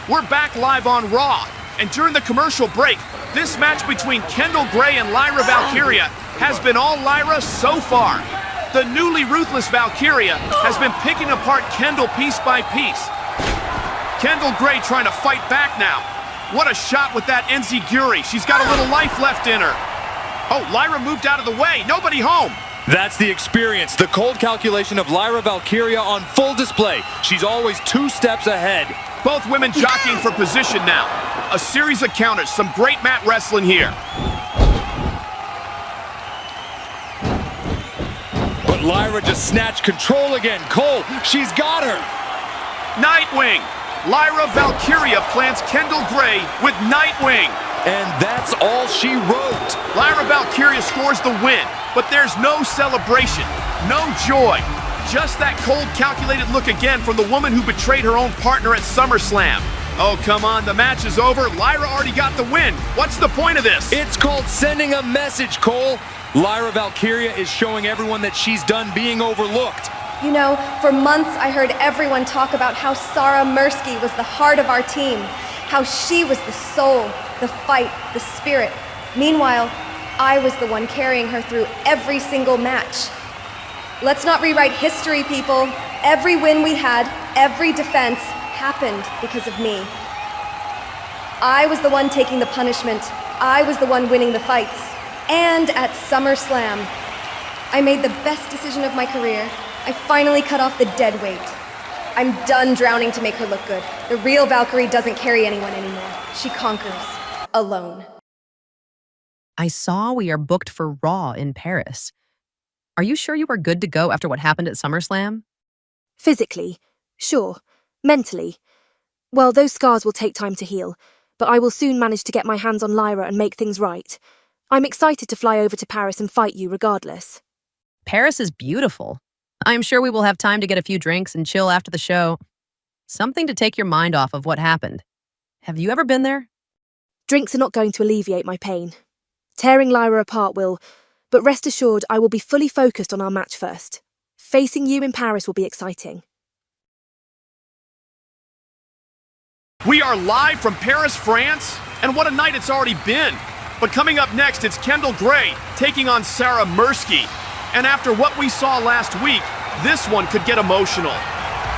We're back live on Raw, and during the commercial break, this match between Kendal Gray and Lyra Valkyria has been all Lyra so far. The newly ruthless Valkyria has been picking apart Kendall piece by piece. Kendal Gray trying to fight back now. What a shot with that enziguri. She's got a little life left in her. Oh, Lyra moved out of the way. Nobody home. That's the experience, the cold calculation of Lyra Valkyria on full display. She's always 2 steps ahead. Both women jockeying for position now. A series of counters, some great mat wrestling here. But Lyra just snatched control again. Cole, she's got her. Nightwing. Lyra Valkyria plants Kendal Gray with Nightwing. And that's all she wrote. Lyra Valkyria scores the win, but there's no celebration, no joy. Just that cold, calculated look again from the woman who betrayed her own partner at SummerSlam. Oh, come on, the match is over. Lyra already got the win. What's the point of this? It's called sending a message, Cole. Lyra Valkyria is showing everyone that she's done being overlooked. You know, for months I heard everyone talk about how Saara Myrsky was the heart of our team, how she was the soul, the fight, the spirit. Meanwhile, I was the one carrying her through every single match. Let's not rewrite history, people. Every win we had, every defense, happened because of me. I was the one taking the punishment. I was the one winning the fights. And at SummerSlam, I made the best decision of my career. I finally cut off the dead weight. I'm done drowning to make her look good. The real Valkyrie doesn't carry anyone anymore. She conquers, alone. I saw we are booked for Raw in Paris. Are you sure you are good to go after what happened at SummerSlam? Physically, sure. Mentally, well, those scars will take time to heal, but I will soon manage to get my hands on Lyra and make things right. I'm excited to fly over to Paris and fight you regardless. Paris is beautiful. I'm sure we will have time to get a few drinks and chill after the show. Something to take your mind off of what happened. Have you ever been there? Drinks are not going to alleviate my pain. Tearing Lyra apart will, but rest assured I will be fully focused on our match first. Facing you in Paris will be exciting. We are live from Paris, France, and what a night it's already been. But coming up next, it's Kendal Gray taking on Saara Myrsky. And after what we saw last week, this one could get emotional.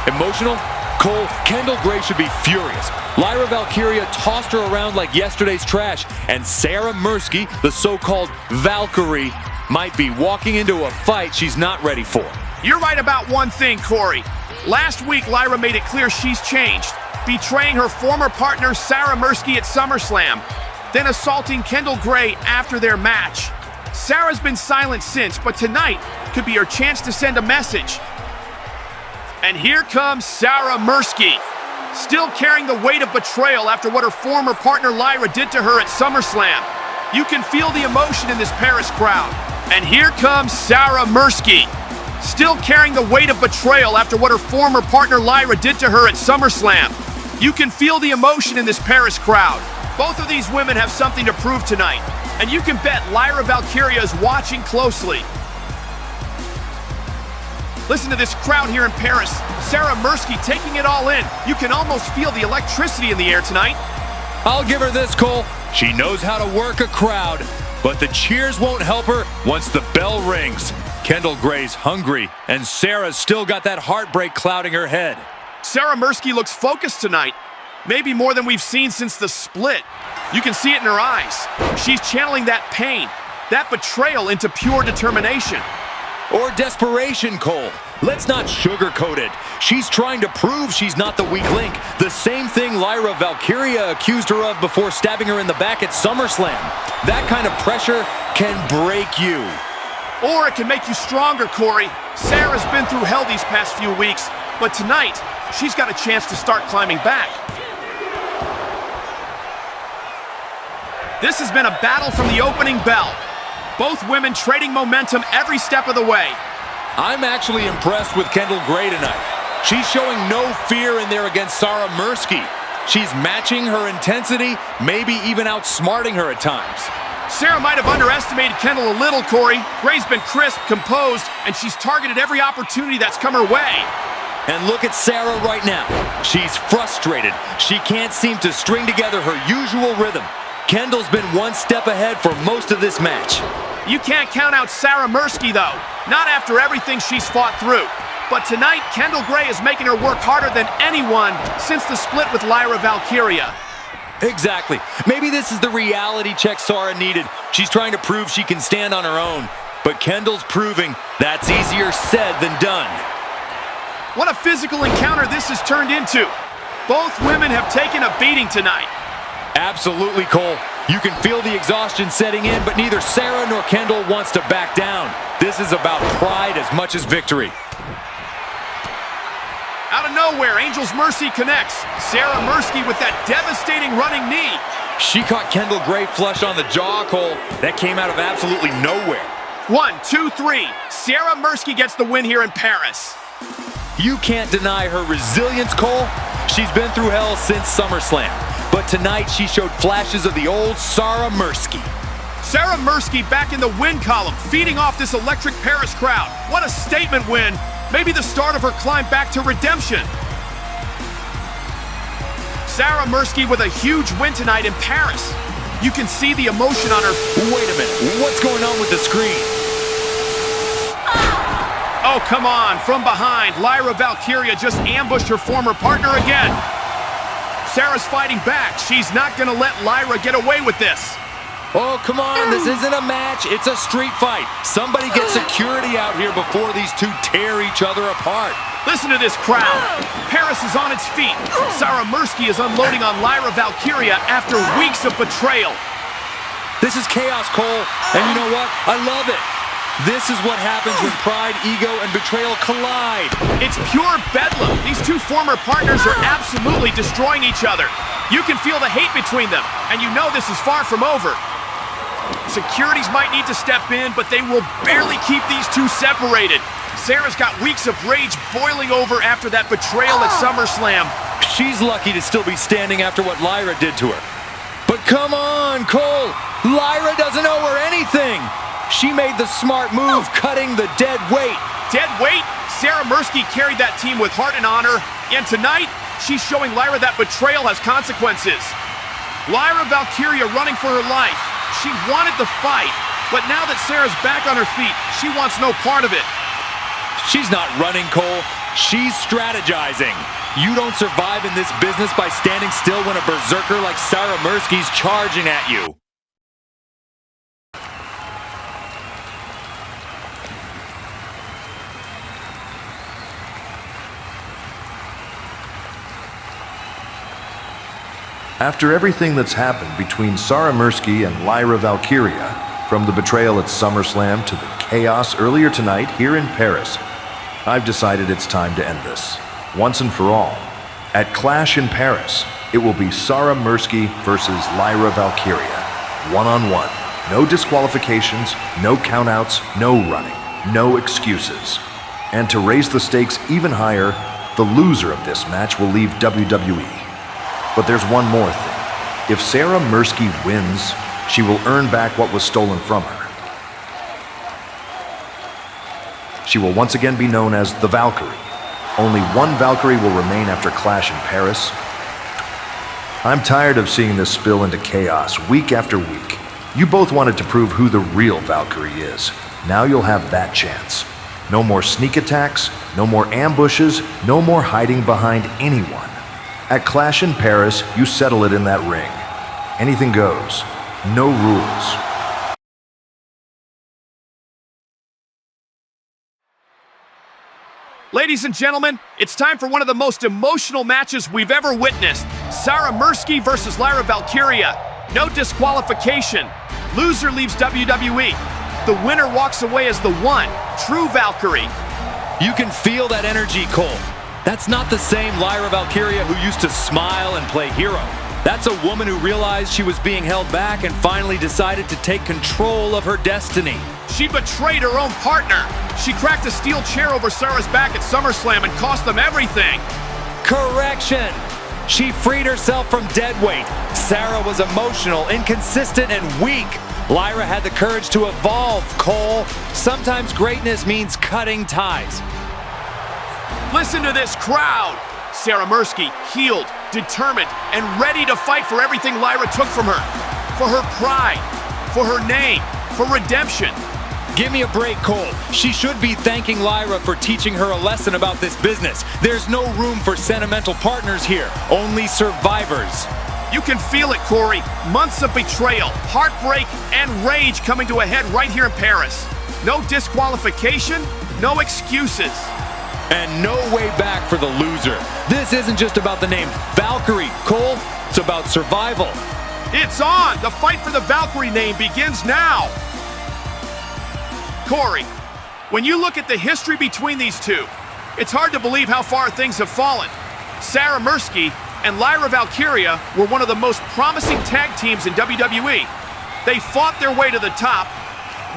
Emotional? Cole, Kendal Gray should be furious. Lyra Valkyria tossed her around like yesterday's trash, and Saara Myrsky, the so-called Valkyrie, might be walking into a fight she's not ready for. You're right about one thing, Corey. Last week, Lyra made it clear she's changed, betraying her former partner Saara Myrsky at SummerSlam, then assaulting Kendal Gray after their match. Saara's been silent since, but tonight could be her chance to send a message. And here comes Saara Myrsky, still carrying the weight of betrayal after what her former partner Lyra did to her at SummerSlam. You can feel the emotion in this Paris crowd. And here comes Saara Myrsky, still carrying the weight of betrayal after what her former partner Lyra did to her at SummerSlam. You can feel the emotion in this Paris crowd. Both of these women have something to prove tonight, and you can bet Lyra Valkyria is watching closely. Listen to this crowd here in Paris. Saara Myrsky taking it all in. You can almost feel the electricity in the air tonight. I'll give her this, Cole. She knows how to work a crowd, but the cheers won't help her once the bell rings. Kendal Gray's hungry, and Saara's still got that heartbreak clouding her head. Saara Myrsky looks focused tonight. Maybe more than we've seen since the split. You can see it in her eyes. She's channeling that pain, that betrayal into pure determination. Or desperation, Cole. Let's not sugarcoat it. She's trying to prove she's not the weak link. The same thing Lyra Valkyria accused her of before stabbing her in the back at SummerSlam. That kind of pressure can break you. Or it can make you stronger, Corey. Saara's been through hell these past few weeks, but tonight, she's got a chance to start climbing back. This has been a battle from the opening bell. Both women trading momentum every step of the way. I'm actually impressed with Kendal Gray tonight. She's showing no fear in there against Saara Myrsky. She's matching her intensity, maybe even outsmarting her at times. Saara might have underestimated Kendall a little, Corey. Gray's been crisp, composed, and she's targeted every opportunity that's come her way. And look at Saara right now. She's frustrated. She can't seem to string together her usual rhythm. Kendall's been one step ahead for most of this match. You can't count out Saara Myrsky, though. Not after everything she's fought through. But tonight, Kendal Gray is making her work harder than anyone since the split with Lyra Valkyria. Exactly. Maybe this is the reality check Saara needed. She's trying to prove she can stand on her own. But Kendall's proving that's easier said than done. What a physical encounter this has turned into. Both women have taken a beating tonight. Absolutely, Cole. You can feel the exhaustion setting in, but neither Saara nor Kendall wants to back down. This is about pride as much as victory. Out of nowhere, Angel's Mercy connects. Saara Myrsky with that devastating running knee. She caught Kendal Gray flush on the jaw, Cole. That came out of absolutely nowhere. 1, 2, 3. Saara Myrsky gets the win here in Paris. You can't deny her resilience, Cole. She's been through hell since SummerSlam. But tonight, she showed flashes of the old Saara Myrsky. Saara Myrsky back in the win column, feeding off this electric Paris crowd. What a statement win. Maybe the start of her climb back to redemption. Saara Myrsky with a huge win tonight in Paris. You can see the emotion on her. Wait a minute, what's going on with the screen? Oh, come on, from behind, Lyra Valkyria just ambushed her former partner again. Saara's fighting back. She's not gonna let Lyra get away with this. Oh, come on, this isn't a match, it's a street fight. Somebody get security out here before these two tear each other apart. Listen to this crowd. Paris is on its feet. Saara Myrsky is unloading on Lyra Valkyria after weeks of betrayal. This is chaos, Cole, and you know what? I love it. This is what happens when pride, ego, and betrayal collide. It's pure bedlam. These two former partners are absolutely destroying each other. You can feel the hate between them, and you know this is far from over. Securities might need to step in, but they will barely keep these two separated. Saara's got weeks of rage boiling over after that betrayal at SummerSlam. She's lucky to still be standing after what Lyra did to her. But come on, Cole. Lyra doesn't owe her anything. She made the smart move, cutting the dead weight. Dead weight? Saara Myrsky carried that team with heart and honor, and tonight, she's showing Lyra that betrayal has consequences. Lyra Valkyria running for her life. She wanted the fight, but now that Saara's back on her feet, she wants no part of it. She's not running, Cole. She's strategizing. You don't survive in this business by standing still when a berserker like Saara Myrsky's charging at you. After everything that's happened between Saara Myrsky and Lyra Valkyria, from the betrayal at SummerSlam to the chaos earlier tonight here in Paris, I've decided it's time to end this, once and for all. At Clash in Paris, it will be Saara Myrsky versus Lyra Valkyria, one-on-one. No disqualifications, no countouts, no running, no excuses. And to raise the stakes even higher, the loser of this match will leave WWE. But there's one more thing. If Saara Myrsky wins, she will earn back what was stolen from her. She will once again be known as the Valkyrie. Only one Valkyrie will remain after Clash in Paris. I'm tired of seeing this spill into chaos week after week. You both wanted to prove who the real Valkyrie is. Now you'll have that chance. No more sneak attacks, no more ambushes, no more hiding behind anyone. At Clash in Paris, you settle it in that ring. Anything goes. No rules. Ladies and gentlemen, it's time for one of the most emotional matches we've ever witnessed. Saara Myrsky versus Lyra Valkyria. No disqualification. Loser leaves WWE. The winner walks away as the one, true Valkyrie. You can feel that energy, Cole. That's not the same Lyra Valkyria who used to smile and play hero. That's a woman who realized she was being held back and finally decided to take control of her destiny. She betrayed her own partner. She cracked a steel chair over Saara's back at SummerSlam and cost them everything. Correction! She freed herself from dead weight. Saara was emotional, inconsistent, and weak. Lyra had the courage to evolve, Cole. Sometimes greatness means cutting ties. Listen to this crowd. Saara Myrsky, healed, determined, and ready to fight for everything Lyra took from her. For her pride, for her name, for redemption. Give me a break, Cole. She should be thanking Lyra for teaching her a lesson about this business. There's no room for sentimental partners here, only survivors. You can feel it, Corey. Months of betrayal, heartbreak, and rage coming to a head right here in Paris. No disqualification, no excuses. And no way back for the loser. This isn't just about the name Valkyrie, Cole. It's about survival. It's on! The fight for the Valkyrie name begins now! Corey, when you look at the history between these two, it's hard to believe how far things have fallen. Saara Myrsky and Lyra Valkyria were one of the most promising tag teams in WWE. They fought their way to the top,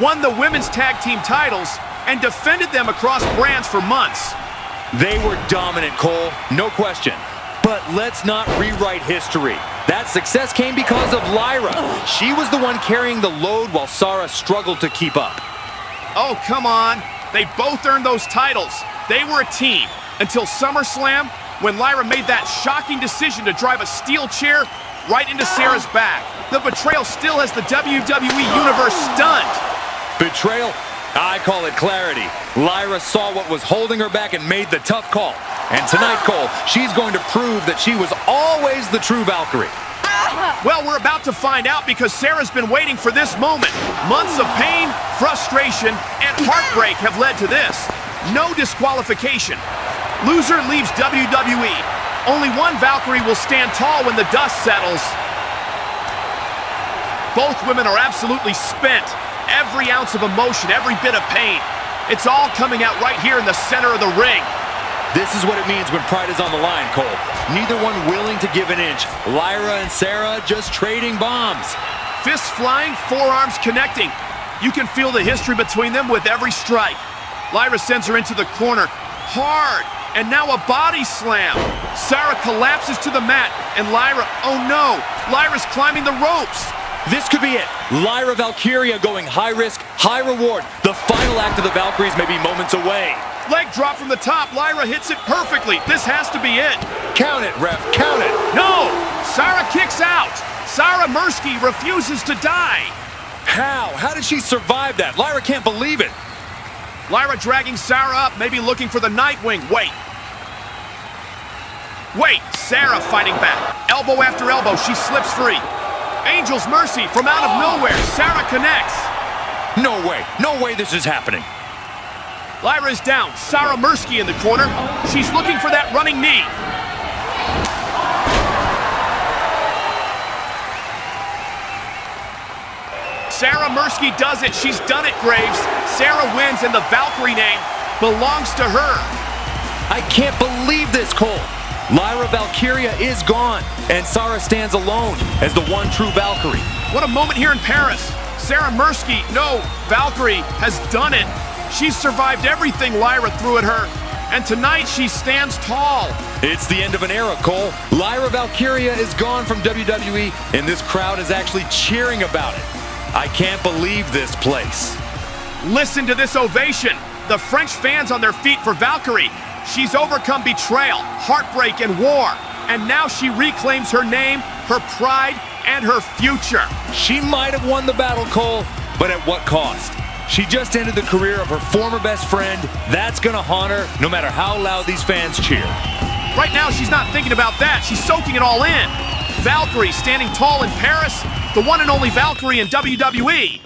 won the women's tag team titles, and defended them across brands for months. They were dominant, Cole, no question. But let's not rewrite history. That success came because of Lyra. She was the one carrying the load while Saara struggled to keep up. Oh, come on. They both earned those titles. They were a team until SummerSlam, when Lyra made that shocking decision to drive a steel chair right into Saara's back. The betrayal still has the WWE Universe stunned. Betrayal? I call it clarity. Lyra saw what was holding her back and made the tough call. And tonight, Cole, she's going to prove that she was always the true Valkyrie. Well, we're about to find out because Saara's been waiting for this moment. Months of pain, frustration, and heartbreak have led to this. No disqualification. Loser leaves WWE. Only one Valkyrie will stand tall when the dust settles. Both women are absolutely spent. Every ounce of emotion, every bit of pain. It's all coming out right here in the center of the ring. This is what it means when pride is on the line, Cole. Neither one willing to give an inch. Lyra and Saara just trading bombs. Fists flying, forearms connecting. You can feel the history between them with every strike. Lyra sends her into the corner, hard, and now a body slam. Saara collapses to the mat, and Lyra, oh no, Lyra's climbing the ropes. This could be it. Lyra Valkyria going high risk, high reward. The final act of the Valkyries may be moments away. Leg drop from the top. Lyra hits it perfectly. This has to be it. Count it, ref. Count it. No! Saara kicks out. Saara Myrsky refuses to die. How? How did she survive that? Lyra can't believe it. Lyra dragging Saara up, maybe looking for the Nightwing. Wait. Saara fighting back. Elbow after elbow. She slips free. Angel's Mercy from out of nowhere. Saara connects. No way this is happening. Lyra is down. Saara Myrsky in the corner. She's looking for that running knee. Saara Myrsky does it. She's done it, Graves. Saara wins, and the Valkyrie name belongs to her. I can't believe this, Cole. Lyra Valkyria is gone, and Saara stands alone as the one true Valkyrie. What a moment here in Paris. Saara Myrsky, no, Valkyrie, has done it. She's survived everything Lyra threw at her, and tonight she stands tall. It's the end of an era, Cole. Lyra Valkyria is gone from WWE, and this crowd is actually cheering about it. I can't believe this place. Listen to this ovation. The French fans on their feet for Valkyrie. She's overcome betrayal, heartbreak, and war. And now she reclaims her name, her pride, and her future. She might have won the battle, Cole, but at what cost? She just ended the career of her former best friend. That's gonna haunt her, no matter how loud these fans cheer. Right now, she's not thinking about that. She's soaking it all in. Valkyrie standing tall in Paris, the one and only Valkyrie in WWE.